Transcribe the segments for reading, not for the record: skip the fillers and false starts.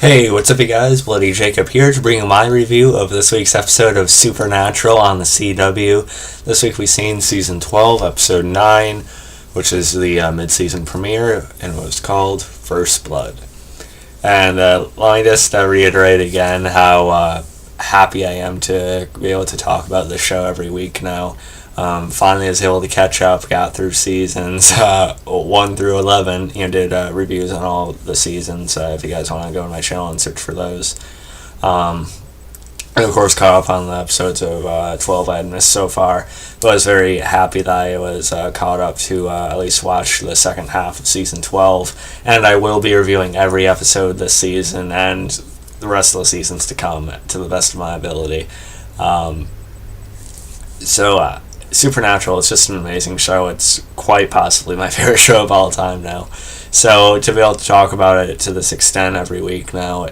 Hey, what's up, you guys? Bloody Jacob here to bring you my review of this week's episode of Supernatural on the CW. This week we've seen Season 12, Episode 9, which is the mid-season premiere, and it was called First Blood. And let me just reiterate again how happy I am to be able to talk about this show every week now. Finally was able to catch up, got through seasons 1 through 11, did reviews on all the seasons, if you guys want to go to my channel and search for those. And of course caught up on the episodes of 12 I had missed so far, but I was very happy that I was caught up to at least watch the second half of Season 12, and I will be reviewing every episode this season and the rest of the seasons to come to the best of my ability. Supernatural, it's just an amazing show. It's quite possibly my favorite show of all time now. So to be able to talk about it to this extent every week now,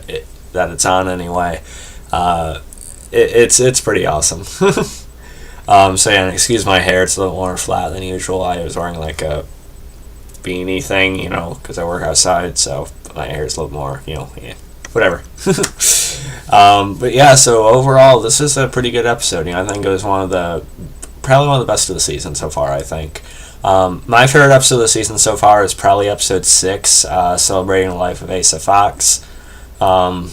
that it's on anyway, it's pretty awesome. Excuse my hair, it's a little more flat than usual. I was wearing like a beanie thing, because I work outside, so my hair's a little more, whatever. But yeah, so overall, this is a pretty good episode. I think it was probably one of the best of the season so far, I think. My favorite episode of the season so far is probably episode 6, Celebrating the Life of Asa Fox. But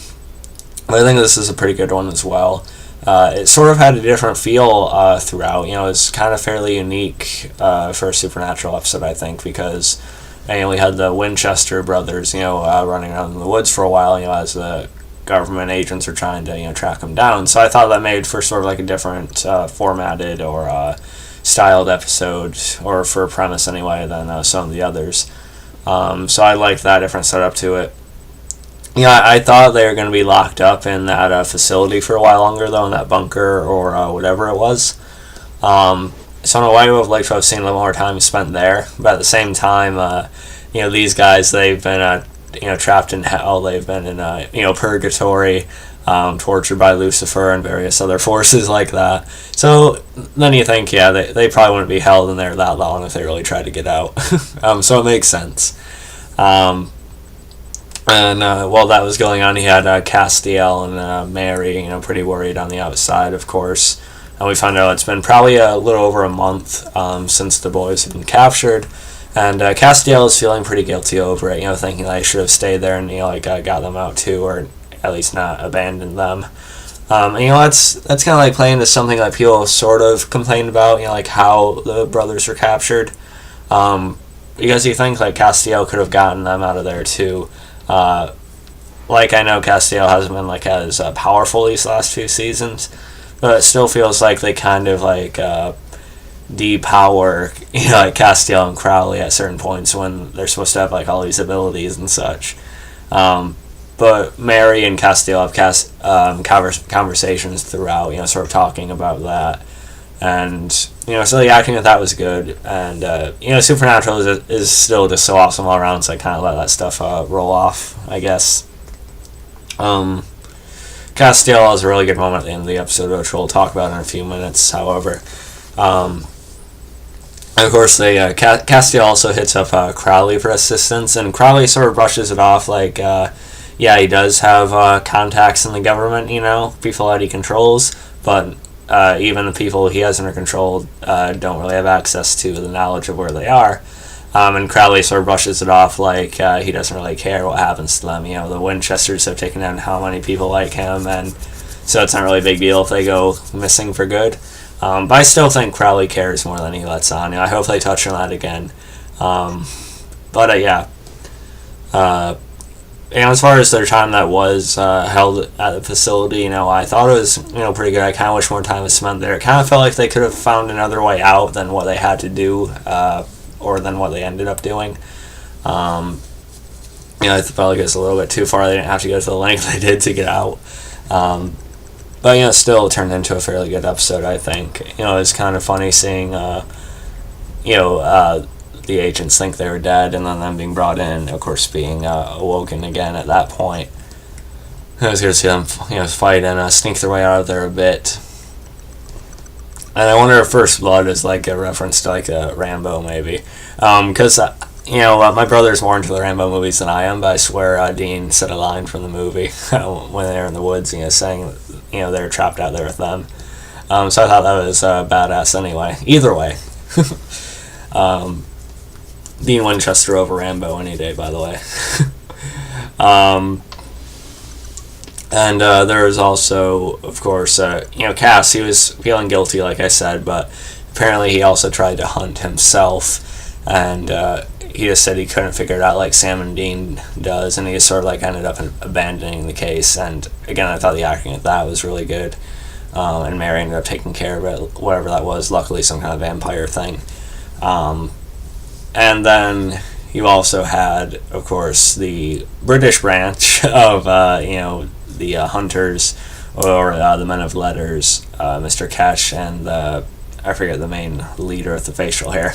I think this is a pretty good one as well. It sort of had a different feel throughout. It's kind of fairly unique for a Supernatural episode, I think, because we had the Winchester brothers, running around in the woods for a while, as the government agents are trying to track them down. So I thought that made for sort of like a different formatted or styled episode, or for a premise anyway, than some of the others. So I liked that different setup to it. I thought they were going to be locked up in that facility for a while longer, though, in that bunker or whatever it was. So in a way I would have liked to have seen a little more time spent there, but at the same time, these guys, they've been trapped in hell. They've been in purgatory, tortured by Lucifer and various other forces like that. So then you think, they probably wouldn't be held in there that long if they really tried to get out. So it makes sense. While that was going on, he had Castiel and Mary, pretty worried on the outside, of course. And we found out it's been probably a little over a month since the boys have been captured. And Castiel is feeling pretty guilty over it, thinking that I should have stayed there and, got them out too, or at least not abandoned them. That's kind of like playing to something that people sort of complained about, like how the brothers were captured. Because you think, Castiel could have gotten them out of there too. I know Castiel hasn't been, as powerful these last few seasons, but it still feels like they kind of, depower, Castiel and Crowley at certain points when they're supposed to have, all these abilities and such. But Mary and Castiel have conversations throughout, sort of talking about that. And, so the acting of that was good. And, Supernatural is still just so awesome all around, so I kind of let that stuff roll off, I guess. Castiel has a really good moment at the end of the episode, which we'll talk about in a few minutes, however. And of course, Castiel also hits up Crowley for assistance, and Crowley sort of brushes it off he does have contacts in the government, people that he controls, but even the people he has under control don't really have access to the knowledge of where they are. And Crowley sort of brushes it off he doesn't really care what happens to them. The Winchesters have taken down how many people like him, and so it's not really a big deal if they go missing for good. But I still think Crowley cares more than he lets on. I hope they touch on that again. As far as their time that was held at the facility, I thought it was pretty good. I kind of wish more time was spent there. It kind of felt like they could have found another way out than what they had to do, or than what they ended up doing. I felt like it was a little bit too far. They didn't have to go to the length they did to get out. But, still turned into a fairly good episode, I think. It's kind of funny seeing, the agents think they were dead, and then them being brought in, of course, being awoken again at that point. I was going to see them, fight and sneak their way out of there a bit. And I wonder if First Blood is, a reference to, a Rambo, maybe. Because my brother's more into the Rambo movies than I am, but I swear Dean said a line from the movie when they were in the woods, saying, they're trapped out there with them. So I thought that was badass anyway. Either way. Dean Winchester over Rambo any day, by the way. And there was also, of course, Cass. He was feeling guilty, like I said, but apparently he also tried to hunt himself, and he just said he couldn't figure it out like Sam and Dean does, and he just sort of like ended up abandoning the case. And again, I thought the acting at that was really good, and Mary ended up taking care of it, whatever that was, luckily some kind of vampire thing. And then you also had, of course, the British branch of, the hunters, or the men of letters, Mr. Kesh and I forget the main leader with the facial hair.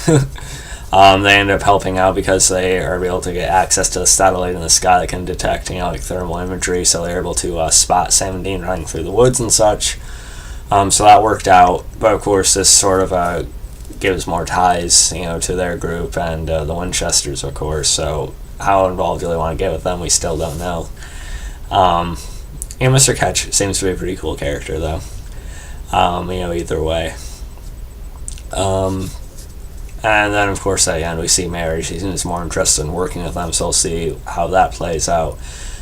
They end up helping out because they are able to get access to the satellite in the sky that can detect, like thermal imagery, so they're able to spot Sam and Dean running through the woods and such. So that worked out, but of course this sort of gives more ties, to their group and the Winchesters, of course. So how involved do they want to get with them, we still don't know. Mr. Ketch seems to be a pretty cool character, though. Either way. And then, of course, at the end we see Mary. She seems more interested in working with them, so we'll see how that plays out.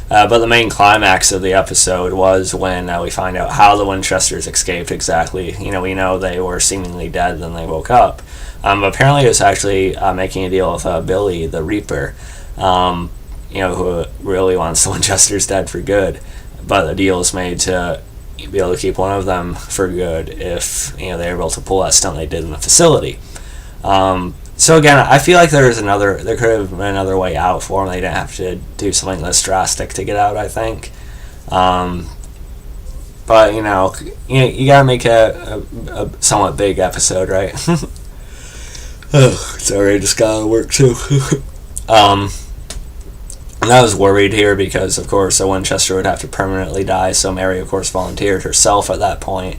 But the main climax of the episode was when we find out how the Winchesters escaped exactly. We know they were seemingly dead, then they woke up. But apparently it was actually making a deal with Billie, the Reaper, who really wants the Winchesters dead for good. But the deal is made to be able to keep one of them for good if they're able to pull that stunt they did in the facility. So again, I feel like there could have been another way out for them. They didn't have to do something this drastic to get out, I think. But you gotta make a somewhat big episode, right? Oh, sorry, I just got out of work too. And I was worried here because, of course, a Winchester would have to permanently die, so Mary, of course, volunteered herself at that point.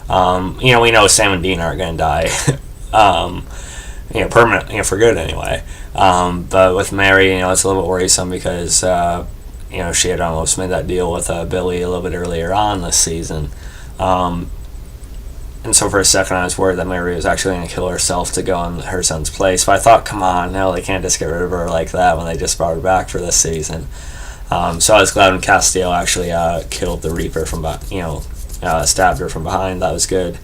We know Sam and Dean aren't going to die, permanently, for good anyway. But with Mary, it's a little bit worrisome because, she had almost made that deal with Billie a little bit earlier on this season. And so for a second I was worried that Mary was actually going to kill herself to go in her son's place. But I thought, come on, no, they can't just get rid of her like that when they just brought her back for this season. So I was glad when Castiel actually killed the Reaper from stabbed her from behind. That was good.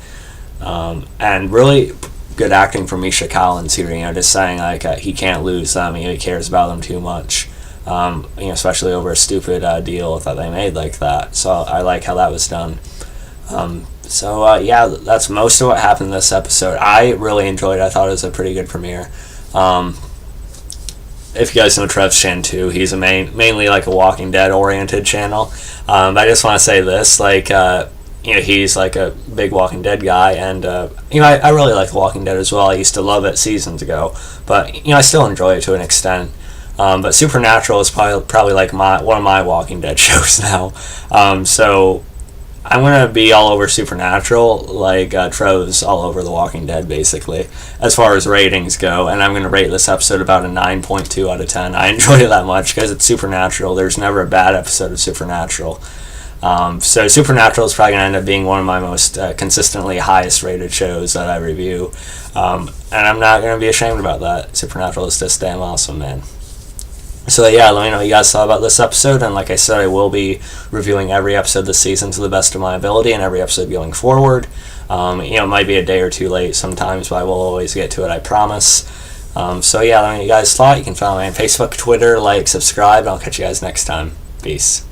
And really good acting from Misha Collins here, just saying like he can't lose them. He cares about them too much. Especially over a stupid deal that they made like that. So I like how that was done. That's most of what happened in this episode. I really enjoyed it. I thought it was a pretty good premiere. If you guys know Trev's channel too, he's mainly like a Walking Dead oriented channel. But I just want to say this, he's like a big Walking Dead guy, and I really like Walking Dead as well. I used to love it seasons ago, but I still enjoy it to an extent. But Supernatural is probably like one of my Walking Dead shows now. So I'm going to be all over Supernatural like Trev's all over The Walking Dead, basically, as far as ratings go. And I'm going to rate this episode about a 9.2 out of 10. I enjoyed it that much because it's Supernatural. There's never a bad episode of Supernatural. So Supernatural is probably going to end up being one of my most consistently highest rated shows that I review. And I'm not going to be ashamed about that. Supernatural is just damn awesome, man. So let me know what you guys thought about this episode, and like I said, I will be reviewing every episode this season to the best of my ability, and every episode going forward. It might be a day or two late sometimes, but I will always get to it, I promise. Let me know what you guys thought. You can follow me on Facebook, Twitter, subscribe, and I'll catch you guys next time. Peace.